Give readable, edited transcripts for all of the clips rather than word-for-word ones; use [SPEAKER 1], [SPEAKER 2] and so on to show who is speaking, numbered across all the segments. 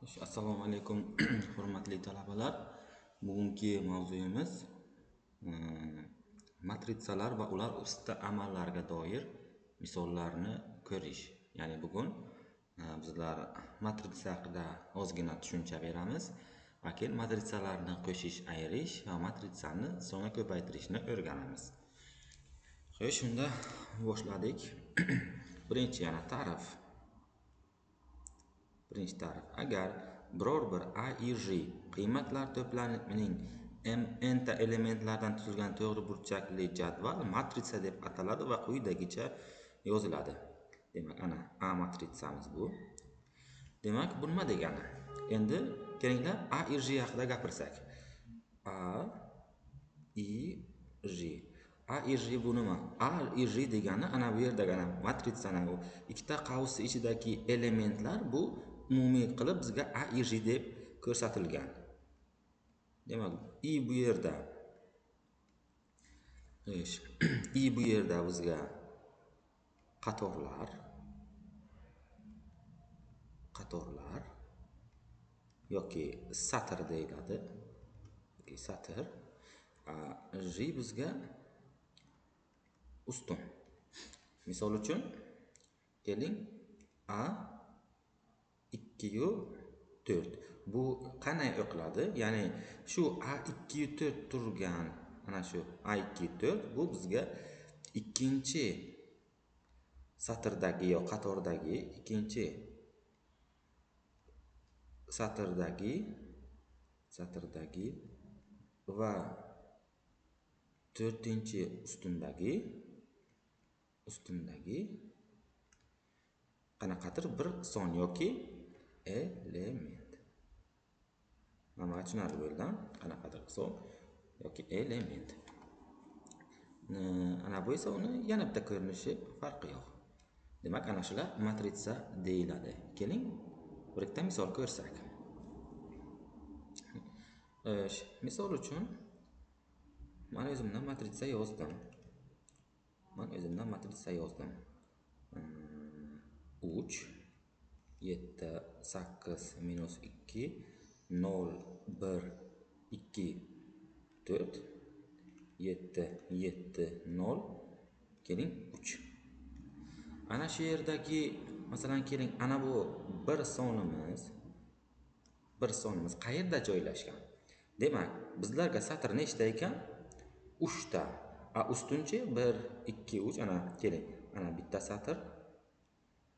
[SPEAKER 1] Assalomu alaykum hurmatli talabalar. Bugungi mavzuyimiz matritsalar va ular ustida amallarga doir misollarni ko'rish. Ya'ni bugun bizlar matritsa haqida ozgina tushuncha beramiz va keyin matritsalarni qo'shish, ayirish va matritsani soni ko'paytirishni o'rganamiz. Xo'sh, shunda boshladik. Birinchi yana ta'rif. Birinchi ta'rif. Agar biror bir A I J qiymatlar to'plamining n ta elementlardan tuzilgan to'g'ri burchakli jadval matritsa deb ataladi va quyidagicha yoziladi. Demak, ana A matritsamiz bu. Demak, bu nima degani? Endi kelinglar A I J haqida gapirsak. A I J A I J bu nima? A I J degani ana bu yerdagi matritsani ikkita qavs ichidagi elementlar bu umumiy qilib bizga A I J deb ko'rsatilgan. Demak, I bu yerda. I bu yerda bizga qatorlar yoki satr deyiladi. Satr. J bizga ustun. Misol uchun keling A 2-4. Bu qanday o'qiladi? Ya'ni shu A2-4 turgan, ana shu A2-4 bu bizga ikkinchi satrdagi yo qatordagi ikkinchi satrdagi va to'rtinchi ustundagi qanaqadir bir son yoki element. Mana tushunarli bo'ldi. Qanaqadir son yoki element. Ana bu esa uni yana bitta ko'rinishi farqi yo'q. Demak, ana shular matritsa deyiladi. Keling, bir ikkita misol ko'rsak. Misol uchun men o'zimdan matritsa yozdim. 3 7 8 minus 2 0 1 2 4 7 7 0 keling 3. Ana shu yerdagi masalan keling ana bu bir sonimiz qayerda joylashgan? Demak, bizlarga satr nechta ekan? 3 ta. Ustunchi 1 2 3 ana keling. Ana bitta satr.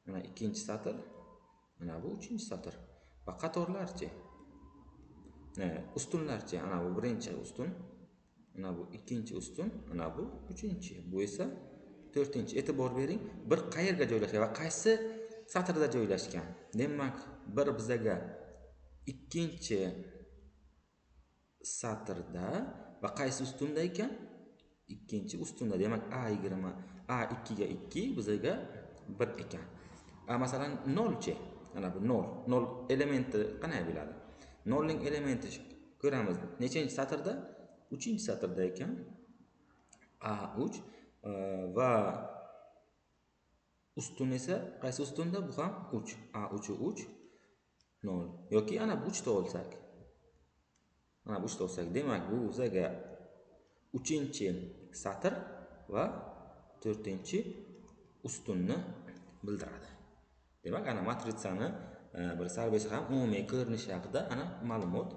[SPEAKER 1] Mana ikkinchi satr. Mana bu uchinchi satr. Va qatorlarchi? Ustunlarchi? Ana bu birinchi ustun. Mana bu ikkinchi ustun. Mana bu uchinchi. Bu esa to'rtinchi. E'tibor bering. Bir qayerga joylashgan va qaysi satrda joylashgan? Demak, bir bizga ikkinchi satrda va qaysi ustunda ekan? Ikkinchi ustunda. Demak, A2 ga 2 bizga 1 ekan. Masalan 0 chi? Mana bu 0. 0 elementi qanday bo'ladi? 0 ning elementi ko'ramiz. Nechanchi satrda? 3-satrda ekan. A3 va ustun esa qaysi ustunda? Bu ham 3. A3 3 0 yoki ana bu 3 ta olsak. Mana bu 3 ta olsak, demak bu bizga 3-satr va 4-ustunni bildiradi. Demak, ana matritsani bir sarbesh ham umumiy ko'rinishi haqida ana ma'lumot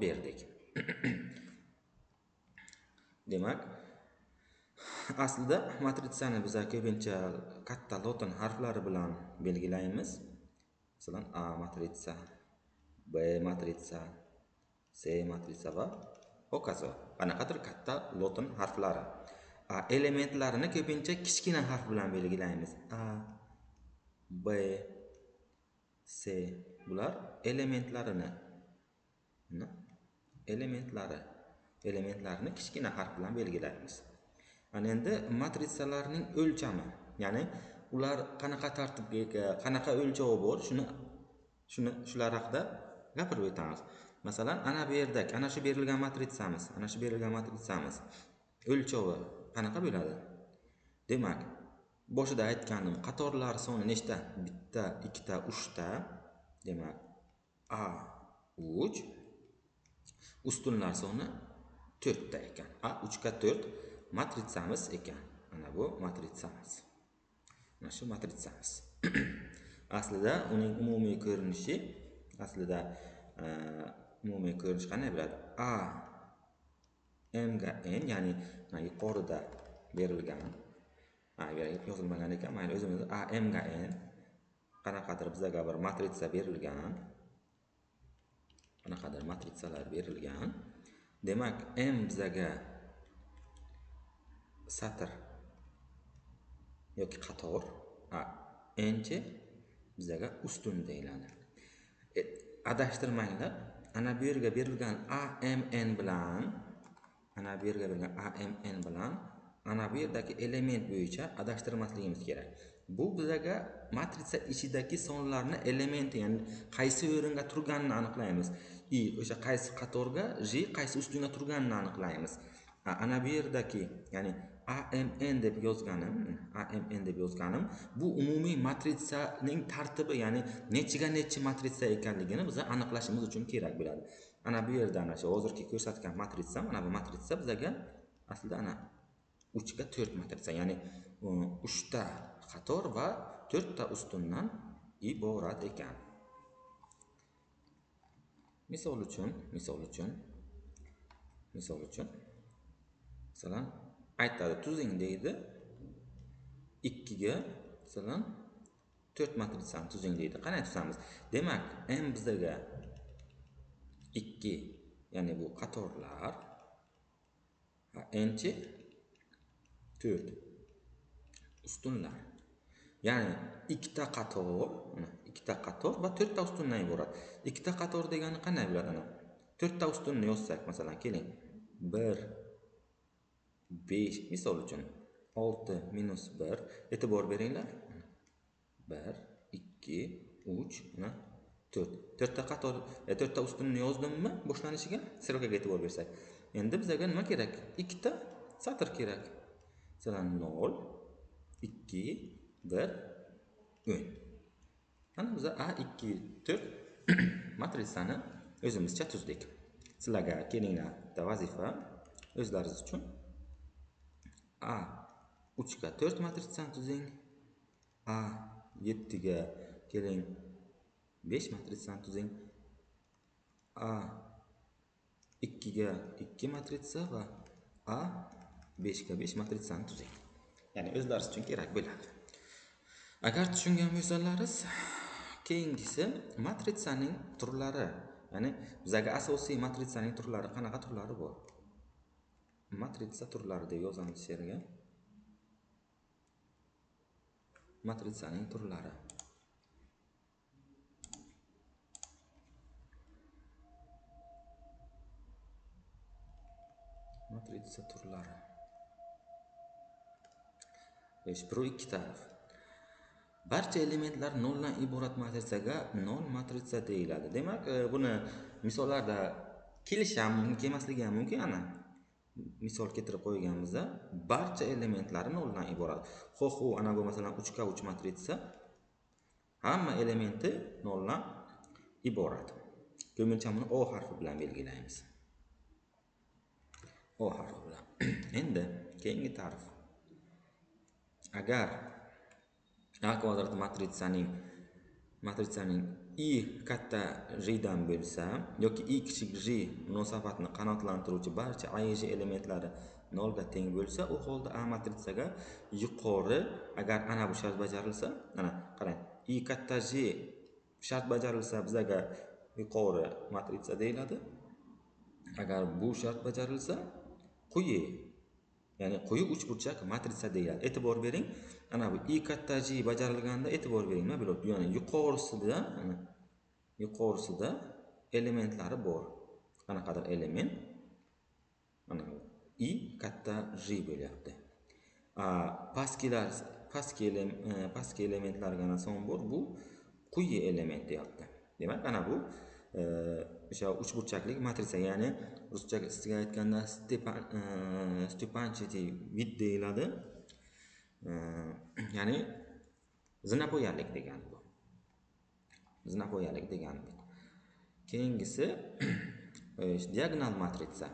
[SPEAKER 1] berdik. Demak, aslida matritsani biz ko'pincha katta lotin harflari bilan belgilaymiz. Masalan, A matritsa, B matritsa, C matritsa va hokazo. Qanaqadir katta lotin harflari. Elementlarini ko'pincha kichkina harf bilan belgilaymiz. A, B, C bular elementlarini kichkina harf bilan belgilaymiz. Ana endi matritsalarning o'lchami, ya'ni ular qanaqa tartibga, qanaqa o'lchovi bor, shular haqida gapirib o'tamiz. Masalan, ana bu yerda, ana shu berilgan matritsamiz o'lchovi qanaqa bo'ladi? Demak, boshida aytgandim, qatorlar soni nechta? Bitta, ikkita, 3 ta. Demak, A 3 ustunlar soni 4 ta ekan. A 3 ga 4 matritsamiz ekan. Mana bu matritsamiz. Mana shu matritsamiz. Aslida uning umumiy ko'rinishi umumiy ko'rinish qanday bo'ladi? A m ga n, ya'ni yuqorida berilgan, yozilmagan ekan, mayli o'zimiz a m ga n qanaqadir bizga bir matritsa berilgan. Qanaqadir matritsalar berilgan. Demak, m bizga satr yoki qator, n chi bizga ustun deyiladi. Adashtirmanglar. Ana bu yerga berilgan AMN bilan ana bu yerdagi element bo'yicha adashtirmasligimiz kerak. Bu bizga matritsa ichidagi sonlarni elementi, ya'ni qaysi o'ringa turganini aniqlaymiz. O'sha qaysi qatorga, qaysi ustunga turganini aniqlaymiz. Ana bu yerdagi, ya'ni AMN deb yozganim, bu umumiy matritsaning tartibi, ya'ni nechiga nechi matritsa ekanligini biz aniqlashimiz uchun kerak bo'ladi. Ana bu yerda ana shu hozirgi ko'rsatgan matritsa, mana bu matritsa bizga aslida ana 3 ga 4 matritsa, ya'ni 3 ta qator va 4 ta ustundan iborat ekan. Misol uchun masalan aytadi, tuzing deydi. 2 ga masalan 4 matritsani tuzing deydi. Qanday tuzamiz? Demak, m bizga 2, ya'ni bu qatorlar, n chi 4 ustunlar. Ya'ni 2 ta qator va 4 ta ustundan iborat. 2 ta qator degani qanday bo'ladi ana? 4 ta ustunni yozsak, masalan, keling. 1 5, misol uchun 6 minus 1, e'tibor beringlar. 1 2 3 4. 4 ta qator, 4 ta ustunni yozdimmi boshlanishiga? Strokaga e'tibor bersak. Endi bizga nima kerak? 2 ta satr kerak. Masalan 0 2 1 10. Ana biz A2 4 matritsani o'zimizcha tuzdik. Sizlarga kelinglar, bitta vazifa o'zlaringiz uchun A3 ga 4 matritsani tuzing. A7 ga keling 5 matritsani tuzing. A2 ga 2 matritsa va A5 ga 5 matritsani tuzing. Ya'ni o'zlaringiz uchun kerak bo'ladi. Agar tushungan bo'lsangiz, keyingisi matritsaning turlari. Ya'ni bizga asosiy matritsaning turlari qanaqa turlari bor? Matritsa turlari deb yozamiz yerga. Matritsaning turlari. Matritsa turlari. 1-2 taraf. Barcha elementlar 0 dan iborat matritsaga 0 matritsa deyiladi. Demak, buni misollarda kelishi ham mumkin, kelmasligi ham mumkin. Ana misol keltirib qo'yganimizda barcha elementlari 0 dan iborat. Xo'p, ana bu masalan 3 ga 3 matritsa, hamma elementi 0 dan iborat. Ko'pincha buni O harfi bilan belgilaymiz. O harfi bilan. Endi keyingi ta'rif. Agar A kvadrat matritsaning I katta J dan bo'lsa yoki I kichik J munosabatni qanoatlantiruvchi barcha IJ elementlari 0 ga teng bo'lsa, u holda A matritsaga yuqori, agar ana bu shart bajarilsa, ana qarang, I katta J shart bajarilsa bizga yuqori matritsa deyiladi. Agar bu shart bajarilsa, quyi, ya'ni quyi uchburchak matritsa deyiladi. E'tibor bering, ana bu I katta J bajarilganda e'tibor bering, nima bo'ladi? Ya'ni yuqorisida elementlari bor. Qanaqadir element mana I katta J bo'lyapti. Pastki elementlarga son bor, bu quyi element deyapti. Demak, ana bu o'sha uchburchaklik matritsa, ya'ni ruschaga aytganda Stepanchity vid deyiladi. Ya'ni zinapoyarlik degani bu. Bizning qo'yalik degandik. Keyingisi diagonal matritsa.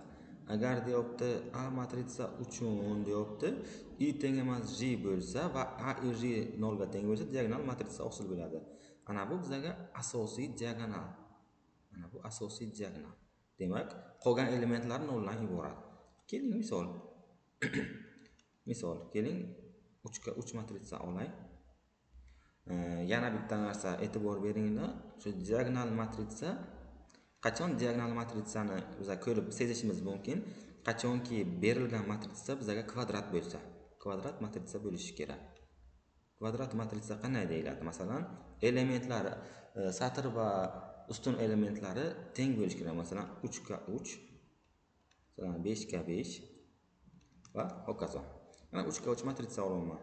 [SPEAKER 1] Agar deyapti A matritsa uchun deyapti I teng emas J bo'lsa va A i J 0 ga teng bo'lsa diagonal matritsa hosil bo'ladi. Ana bu bizga asosiy diagonal. Mana bu asosiy diagonal. Demak, qolgan elementlar 0 dan iborat. Keling misol. Keling 3 ga 3 matritsa olay. Yana bitta narsa e'tibor beringlar. Shu diagonal matritsa qachon diagonal matritsani biz ko'rib sezishimiz mumkin? Qachonki berilgan matritsa bizga kvadrat bo'lsa, kvadrat matritsa bo'lishi kerak. Kvadrat matritsa qanday deyiladi? Masalan, elementlari satr va ustun elementlari teng bo'lishi kerak. Masalan, 3 ga 3, masalan 5 ga 5 va hokazo. Mana 3 ga 3 matritsa olaman.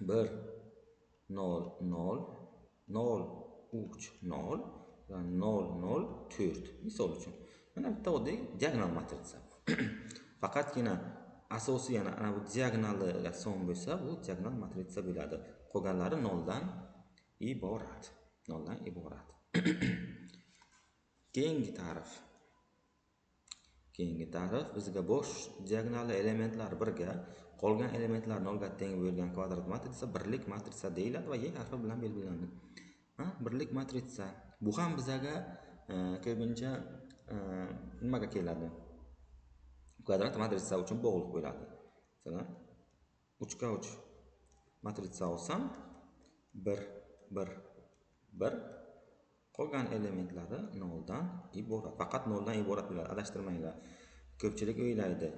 [SPEAKER 1] 1 0 0 0 3 0 va 0 0 4 misol uchun. Mana bitta oddiy diagonal matritsa. Faqatgina asosiy ana bu diagonaliga son bo'lsa, bu diagonal matritsa bo'ladi. Qolganlari 0 dan iborat. 0 dan iborat. Keyingi ta'rif bizga bosh diagonal elementlar 1 ga, qolgan elementlar 0 ga teng bo'lgan kvadrat matritsa birlik matritsa deyiladi va Y harfi bilan belgilanadi. Birlik matritsa. Bu ham bizga ko'pincha nimaga keladi? Kvadrat matritsa uchun bog'liq bo'ladi. Masalan, 3 ga 3 matritsa olsam 1 1 1 qolgan elementlari 0 dan iborat. Faqat 0 dan iborat bo'ladi. Adashtirmanglar. Ko'pchilik o'ylaydi.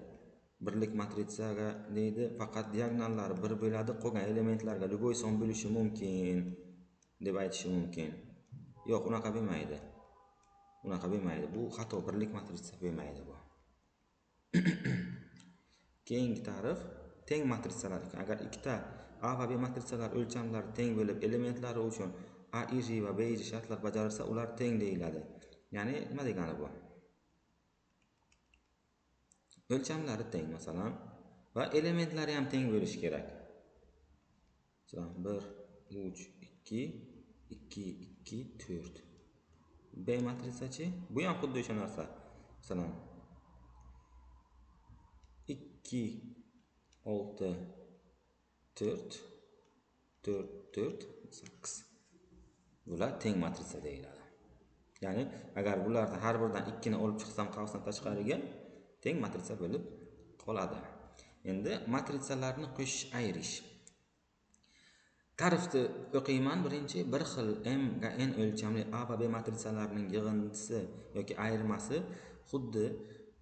[SPEAKER 1] Birlik matritsaga deydi, faqat diagonallari 1 bo'ladi, qolgan elementlarga любой son bo'lishi mumkin deb aytishi mumkin. Yo'q, unaqa bo'lmaydi. Bu xato, birlik matritsa bo'lmaydi bu. Keyingi ta'rif teng matritsalar ekan. Agar ikkita A va B matritsalar o'lchamlari teng bo'lib, elementlari uchun A, I, J va B, I, J shartlar bajarilsa, ular teng deyiladi. Ya'ni nima degani bu? O'lchamlari teng masalan va elementlari ham teng bo'lishi kerak. Masalan 1 3 2 2 2 4. B matritsachi? Bu ham xuddi o'sha narsa. Masalan 2 6 4 4 4 8. Bular teng matritsa deyiladi. Ya'ni agar bulardan har biridan 2 ni olib chiqsam qavsdan tashqariga teng matritsa bo'lib qoladi. Endi matritsalarni qo'shish, ayirish. Ta'rifni o'qiyman. Birinchi, bir xil m ga n o'lchamli A va B matritsalarining yig'indisi yoki ayirmasi xuddi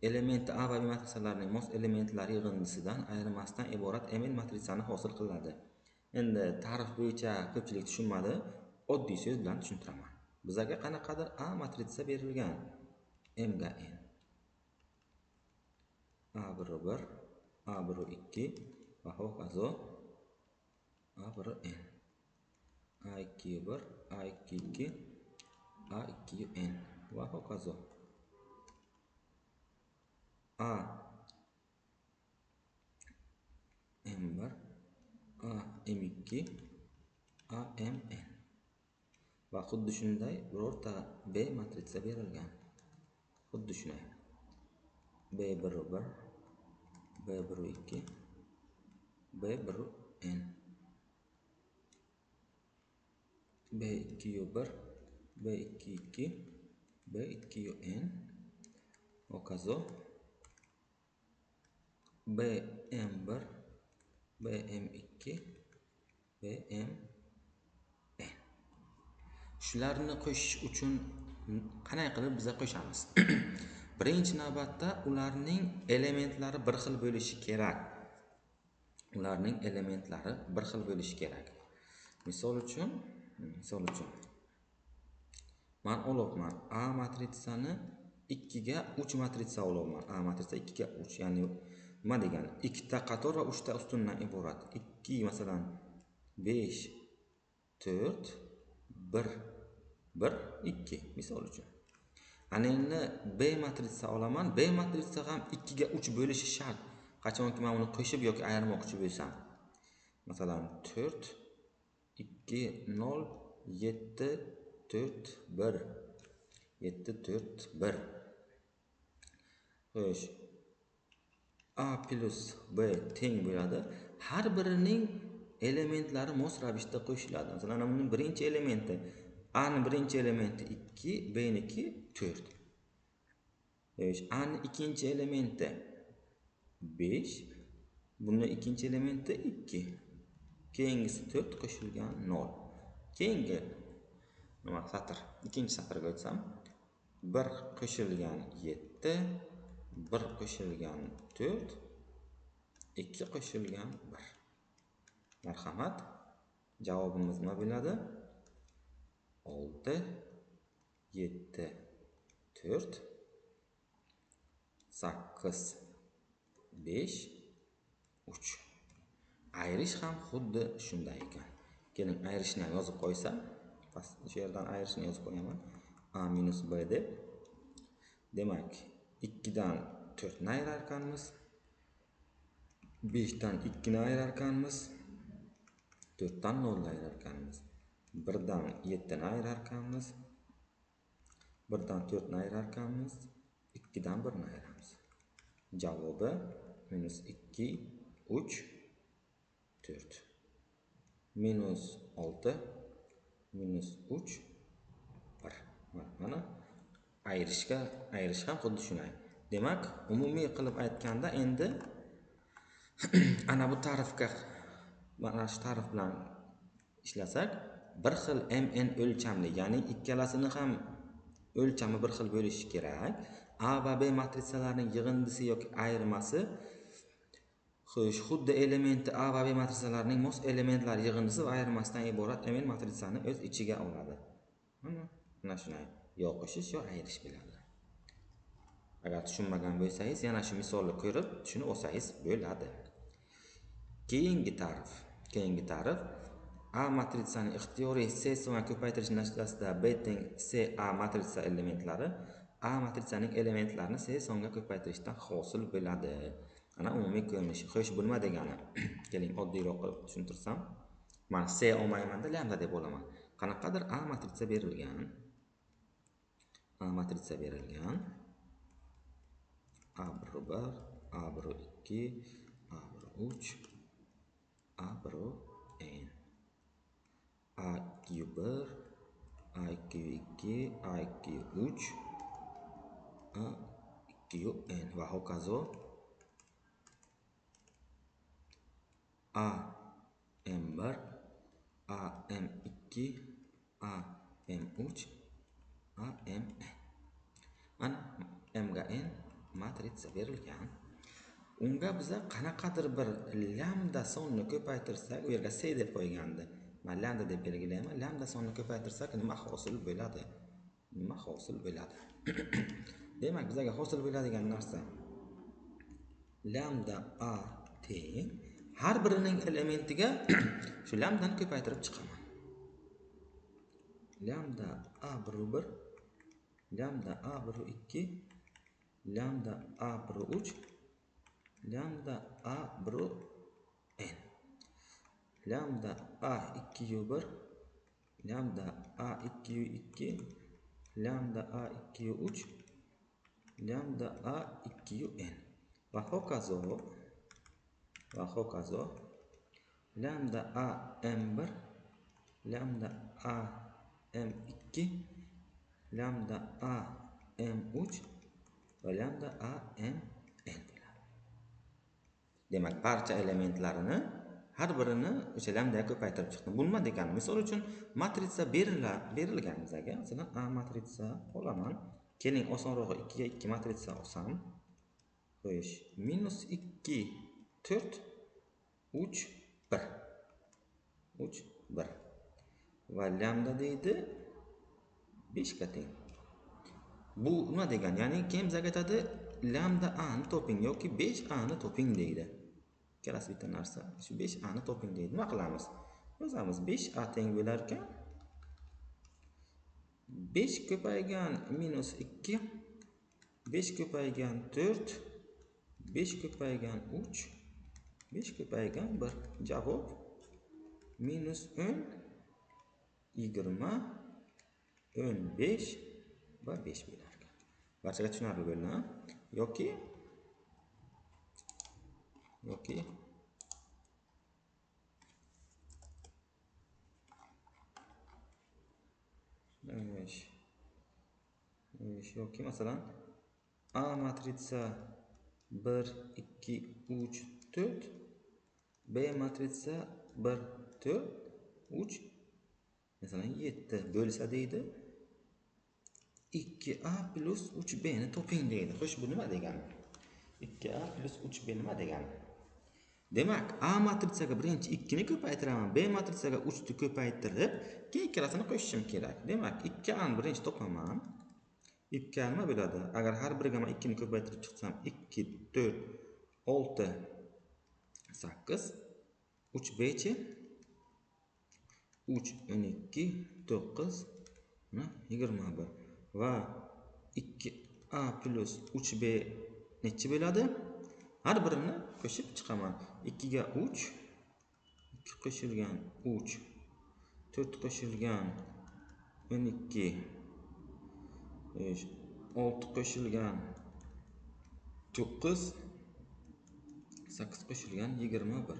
[SPEAKER 1] elementi A va B matritsalarining mos elementlari yig'indisidan ayirmasidan iborat mn matritsani hosil qiladi. Endi ta'rif bo'yicha ko'pchilik tushunmadi. Oddiy so'z bilan tushuntiraman. Bizga qanaqadir A matritsa berilgan. M ga n. A1 1, A1 2 va hokazo A1 n. A2 1, A2 2, A2 n va hokazo. A M1, A M2, A M n. Va xuddi shunday birorta B matritsa berilgan. Xuddi shunday. B1 1, B1 2, B1 n. B2 1, B2 2, B2 n. Hokazo. BM1, BM2, BM n. Shularni qo'shish uchun qanday qilib biz qo'shamiz? Birinchi navbatda ularning elementlari bir xil bo'lishi kerak. Misol uchun men olibman A matritsani 2 ga 3 matritsa olaman. A matritsa 2 ga 3, ya'ni nima degani? Ikkita qator va 3 ta ustundan iborat. 2 masalan 5 4 1 1 2 misol uchun. Ana endi B matritsa olaman. B matritsa ham 2 ga 3 bo'lishi shart. Qachonki men uni qo'shib yoki ayirmoqchi bo'lsam. Masalan 4 2 0 7 4 1. 7 4 1. Xo'sh, A plus B teng bo'ladi. Har birining elementlari mos ravishda qo'shiladi. Masalan, uning birinchi elementi A ning birinchi elementi 2, B niki 4. Xo'sh, A ning ikkinchi elementi 5, buning ikkinchi elementi 2. Keyingisi 4 qo'shilgan 0. Keyingi satr, ikkinchi satrga o'tsam, 1 qo'shilgan 7, 1 qo'shilgan 4, 2 qo'shilgan 1. Marhamat, javobimiz nima bo'ladi? 6 7 4 8 5 3. Ayirish ham xuddi shunday ekan. Keling, ayrishni ham yozib qo'ysam, past shu yerdan ayrishni yozib qo'yaman. A minus B deb. Demak, 2 dan 4 ni ayirar ekanmiz. 5 dan 2 ni ayirar ekanmiz. 4 dan 0 ni ayirar ekanmiz. 1 dan 7 ni ayirar ekanmiz. 1 dan 4 ni ayirar ekanmiz. 2 dan 1 ni ayiramiz. Javobi minus 2 3 4. Minus 6 minus 3 1. Mana ayirish ham xuddi shunday. Demak, umumiy qilib aytganda endi ana bu tarifga, mana shu tarif bilan ishlasak, bir xil mn o'lchamli, ya'ni ikkalasini ham o'lchami bir xil bo'lishi kerak. A va B matritsalarining yig'indisi yoki ayirmasi xuddi elementi A va B matritsalarining mos elementlari yig'indisi va ayirmasidan iborat mn matritsani o'z ichiga oladi. Mana shunday yo qo'shish yo ayirish bo'ladi. Agar tushunmagan bo'lsangiz, yana shu misolni ko'rib tushunib olsangiz bo'ladi. Keyingi tarif A matrisaning ixtiyoriy C songa ko'paytirish natijasida B teng C A matritsa elementlari A matrisaning elementlarini C songa ko'paytirishdan hosil bo'ladi. Ana umumiy ko'rinishi. Xo'sh, bu nima degani? Keling, oddiyroq qilib tushuntirsam. Men C olmayman-da, lambda deb olaman. Qanaqadir A matritsa berilgan. A1 A1 2 A1 3 A1 n A2 1 A2 2 A2 3 A2 n va hokazo AM1 AM2 AM3 AMN. Mana m ga n matritsa berilgan. Unga biza qanaqadir bir lambda sonini ko'paytirsak, u yerga C deb qo'ygandi. Men lambda deb belgilayman. Lambda sonini ko'paytirsak nima hosil bo'ladi? Demak, bizga hosil bo'ladigan narsa lambda A teng har birining elementiga shu lambdani ko'paytirib chiqaman. Lambda A1 lambda A1 2 lambda A1 3 lambda A1 n lambda A2 1 lambda A2 2 lambda A2 3 lambda A2 n va hokazo lambda AM1 lambda AM2 lambda AM3 va lambda AMN bo'ladi. Demak, barcha elementlarini har birini o'sha lambdaga ko'paytirib chiqdim. Bu nima degani? Misol uchun matritsa berilgan bizga. Masalan, A matritsa olaman. Keling, osonrog'i 2 ga 2 matritsa olsam. Xo'sh, minus 2 4 3 1 va lambda deydi 5 ga teng. Bu nima degani? Ya'ni keyin bizga aytadi lambda a ni toping yoki 5a ni toping deydi. Ikkalasi bitta narsa. Shu 5a ni toping deydi. Nima qilamiz? Yozamiz 5a teng bo'lar ekan 5 ko'paygan minus 2 5 ko'paygan 4 5 ko'paygan 3 5 ko'paygan 1. Javob minus 10 20 15 va 5 bo'lar ekan. Barchaga tushunarli bo'ldi, ha? Yoki yoki 5 yoki masalan A matritsa 1 2 3 4, B matritsa 1 4 3 masalan 7 bo'lsa deydi. 2A plus 3B ni toping deydi. Xo'sh, bu nima degani? 2A plus 3B nima degani? Demak, A matritsaga birinchi 2 ni ko'paytiraman, B matritsaga 3 ni ko'paytirib, keyin ikkalasini qo'shishim kerak. Demak, 2A ni birinchi topaman. 2A nima bo'ladi? Agar har biriga men 2 ni ko'paytirib chiqsam, 2 4 6 8 3B chi 3 12 9 21 va 2A plus 3B nechi bo'ladi? Har birini qo'shib chiqaman. 2 ga 3, 2 qo'shilgan 3, 4 qo'shilgan 12, 6 qo'shilgan 9, 8 qo'shilgan 21.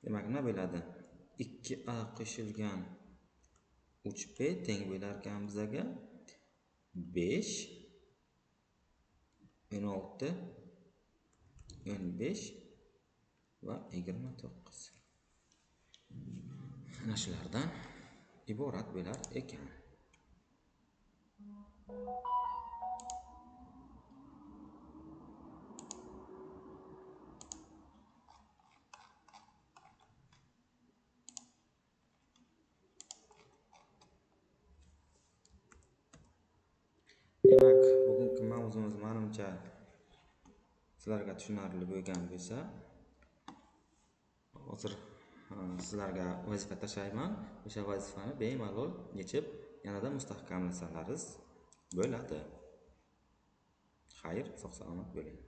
[SPEAKER 1] Demak nima bo'ladi? 2A qo'shilgan 3B teng bo'lar ekan bizaga 5 16 15 va 29. Ana shulardan iborat bo'lar ekan. Demak, bugungi mavzumiz menimcha sizlarga tushunarli bo'lgan bo'lsa, hozir sizlarga vazifa tashlayman. O'sha vazifani bemalol yechib, yanada mustahkamlasalaringiz bo'ladi. Xayr, sog' salomat bo'ling.